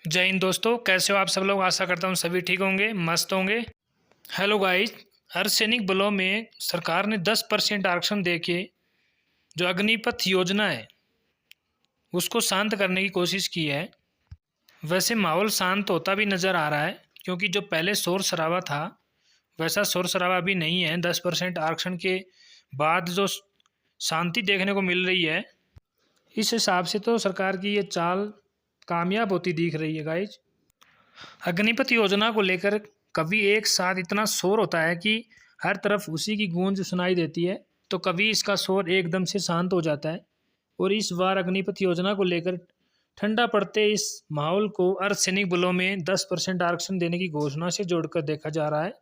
जय हिंद दोस्तों, कैसे हो आप सब लोग। आशा करता हूँ सभी ठीक होंगे, मस्त होंगे। हेलो गाइस, अर्धसैनिक बलों में सरकार ने 10% आरक्षण देके जो अग्निपथ योजना है उसको शांत करने की कोशिश की है। वैसे माहौल शांत होता भी नज़र आ रहा है, क्योंकि जो पहले शोर शराबा था वैसा शोर शराबा अभी नहीं है। 10% आरक्षण के बाद जो शांति देखने को मिल रही है, इस हिसाब से तो सरकार की ये चाल कामयाब होती दिख रही है गाइज। अग्निपथ योजना को लेकर कभी एक साथ इतना शोर होता है कि हर तरफ उसी की गूंज सुनाई देती है, तो कभी इसका शोर एकदम से शांत हो जाता है। और इस बार अग्निपथ योजना को लेकर ठंडा पड़ते इस माहौल को अर्धसैनिक बलों में 10% आरक्षण देने की घोषणा से जोड़कर देखा जा रहा है।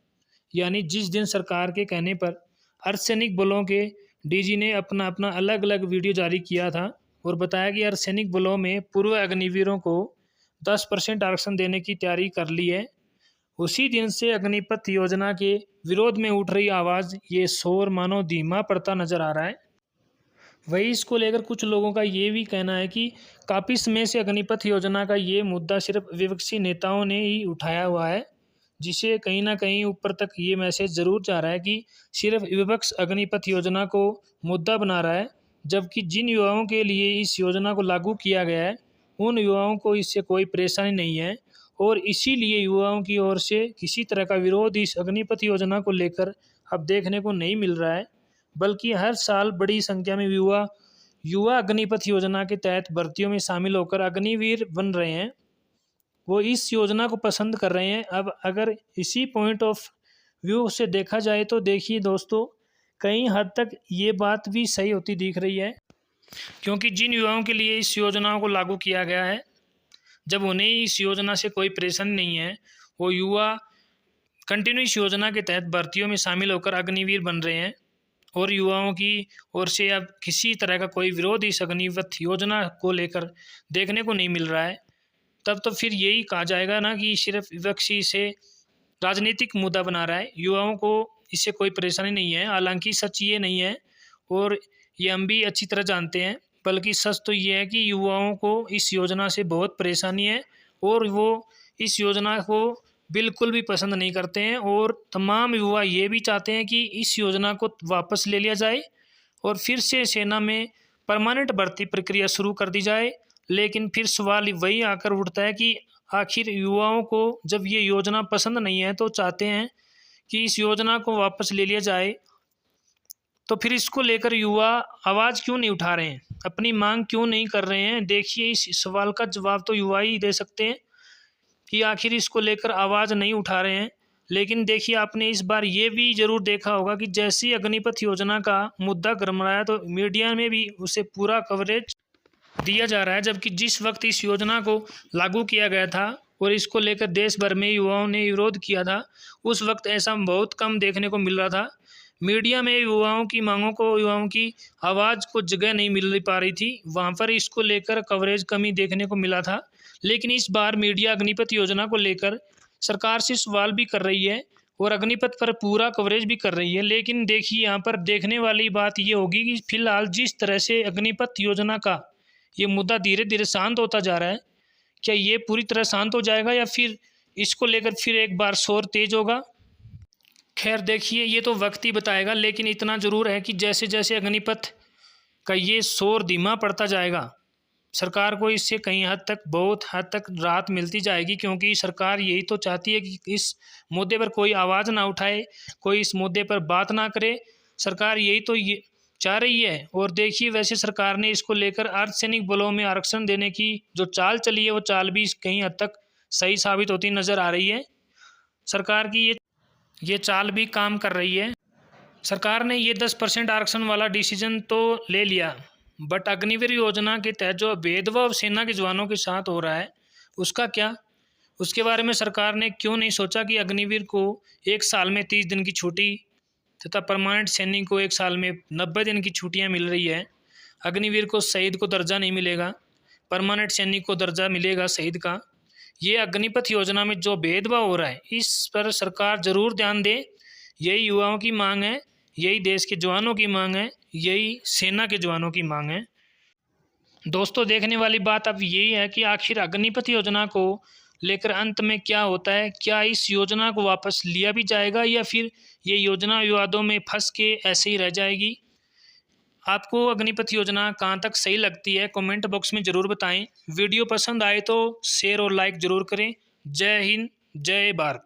यानी जिस दिन सरकार के कहने पर अर्धसैनिक बलों के डीजी ने अपना अपना अलग अलग वीडियो जारी किया था और बताया कि अर्धसैनिक बलों में पूर्व अग्निवीरों को 10% आरक्षण देने की तैयारी कर ली है, उसी दिन से अग्निपथ योजना के विरोध में उठ रही आवाज़, ये शोर मानो धीमा पड़ता नजर आ रहा है। वही इसको लेकर कुछ लोगों का ये भी कहना है कि काफ़ी समय से अग्निपथ योजना का ये मुद्दा सिर्फ विपक्षी नेताओं ने ही उठाया हुआ है, जिसे कहीं ना कहीं ऊपर तक ये मैसेज ज़रूर जा रहा है कि सिर्फ विपक्ष अग्निपथ योजना को मुद्दा बना रहा है, जबकि जिन युवाओं के लिए इस योजना को लागू किया गया है उन युवाओं को इससे कोई परेशानी नहीं है। और इसीलिए युवाओं की ओर से किसी तरह का विरोध इस अग्निपथ योजना को लेकर अब देखने को नहीं मिल रहा है, बल्कि हर साल बड़ी संख्या में युवा युवा अग्निपथ योजना के तहत भर्तियों में शामिल होकर अग्निवीर बन रहे हैं। वो इस योजना को पसंद कर रहे हैं। अब अगर इसी पॉइंट ऑफ व्यू से देखा जाए तो देखिए दोस्तों, कई हद तक ये बात भी सही होती दिख रही है, क्योंकि जिन युवाओं के लिए इस योजना को लागू किया गया है, जब उन्हें इस योजना से कोई परेशानी नहीं है, वो युवा कंटिन्यू इस योजना के तहत भर्तियों में शामिल होकर अग्निवीर बन रहे हैं। और युवाओं की ओर से अब किसी तरह का कोई विरोध इस अग्निपथ योजना को लेकर देखने को नहीं मिल रहा है। तब तो फिर यही कहा जाएगा ना कि सिर्फ विपक्षी इसे राजनीतिक मुद्दा बना रहा है, युवाओं को इससे कोई परेशानी नहीं है। हालांकि सच ये नहीं है और ये हम भी अच्छी तरह जानते हैं, बल्कि सच तो ये है कि युवाओं को इस योजना से बहुत परेशानी है और वो इस योजना को बिल्कुल भी पसंद नहीं करते हैं। और तमाम युवा ये भी चाहते हैं कि इस योजना को वापस ले लिया जाए और फिर से सेना में परमानेंट भर्ती प्रक्रिया शुरू कर दी जाए। लेकिन फिर सवाल वही आकर उठता है कि आखिर युवाओं को जब ये योजना पसंद नहीं है तो चाहते हैं कि इस योजना को वापस ले लिया जाए, तो फिर इसको लेकर युवा आवाज़ क्यों नहीं उठा रहे हैं, अपनी मांग क्यों नहीं कर रहे हैं। देखिए, इस सवाल का जवाब तो युवा ही दे सकते हैं कि आखिर इसको लेकर आवाज़ नहीं उठा रहे हैं। लेकिन देखिए, आपने इस बार ये भी ज़रूर देखा होगा कि जैसी अग्निपथ योजना का मुद्दा गरमाया तो मीडिया में भी उसे पूरा कवरेज दिया जा रहा है, जबकि जिस वक्त इस योजना को लागू किया गया था और इसको लेकर देश भर में युवाओं ने विरोध किया था, उस वक्त ऐसा बहुत कम देखने को मिल रहा था। मीडिया में युवाओं की मांगों को, युवाओं की आवाज़ को जगह नहीं मिल पा रही थी, वहाँ पर इसको लेकर कवरेज कमी देखने को मिला था। लेकिन इस बार मीडिया अग्निपथ योजना को लेकर सरकार से सवाल भी कर रही है और अग्निपथ पर पूरा कवरेज भी कर रही है। लेकिन देखिए, यहाँ पर देखने वाली बात ये होगी कि फिलहाल जिस तरह से अग्निपथ योजना का ये मुद्दा धीरे धीरे शांत होता जा रहा है, क्या ये पूरी तरह शांत हो जाएगा या फिर इसको लेकर फिर एक बार शोर तेज होगा। खैर देखिए, ये तो वक्त ही बताएगा। लेकिन इतना ज़रूर है कि जैसे जैसे अग्निपथ का ये शोर धीमा पड़ता जाएगा, सरकार को इससे कहीं हद तक, बहुत हद तक राहत मिलती जाएगी, क्योंकि सरकार यही तो चाहती है कि इस मुद्दे पर कोई आवाज़ ना उठाए, कोई इस मुद्दे पर बात ना करे। सरकार यही तो ये चाह रही है। और देखिए, वैसे सरकार ने इसको लेकर अर्धसैनिक बलों में आरक्षण देने की जो चाल चली है, वो चाल भी कहीं हद तक सही साबित होती नज़र आ रही है। सरकार की ये चाल भी काम कर रही है। सरकार ने ये 10% आरक्षण वाला डिसीजन तो ले लिया, बट अग्निवीर योजना के तहत जो भेदभाव सेना के जवानों के साथ हो रहा है उसका क्या, उसके बारे में सरकार ने क्यों नहीं सोचा कि अग्निवीर को एक साल में 30 दिन की छुट्टी तथा परमानेंट सैनिक को एक साल में 90 दिन की छुट्टियां मिल रही है। अग्निवीर को शहीद को दर्जा नहीं मिलेगा, परमानेंट सैनिक को दर्जा मिलेगा शहीद का। ये अग्निपथ योजना में जो भेदभाव हो रहा है, इस पर सरकार ज़रूर ध्यान दे। यही युवाओं की मांग है, यही देश के जवानों की मांग है, यही सेना के जवानों की मांग है। दोस्तों देखने वाली बात अब यही है कि आखिर अग्निपथ योजना को लेकर अंत में क्या होता है। क्या इस योजना को वापस लिया भी जाएगा या फिर ये योजना विवादों में फंस के ऐसे ही रह जाएगी। आपको अग्निपथ योजना कहाँ तक सही लगती है कमेंट बॉक्स में ज़रूर बताएं। वीडियो पसंद आए तो शेयर और लाइक ज़रूर करें। जय हिंद, जय भारत।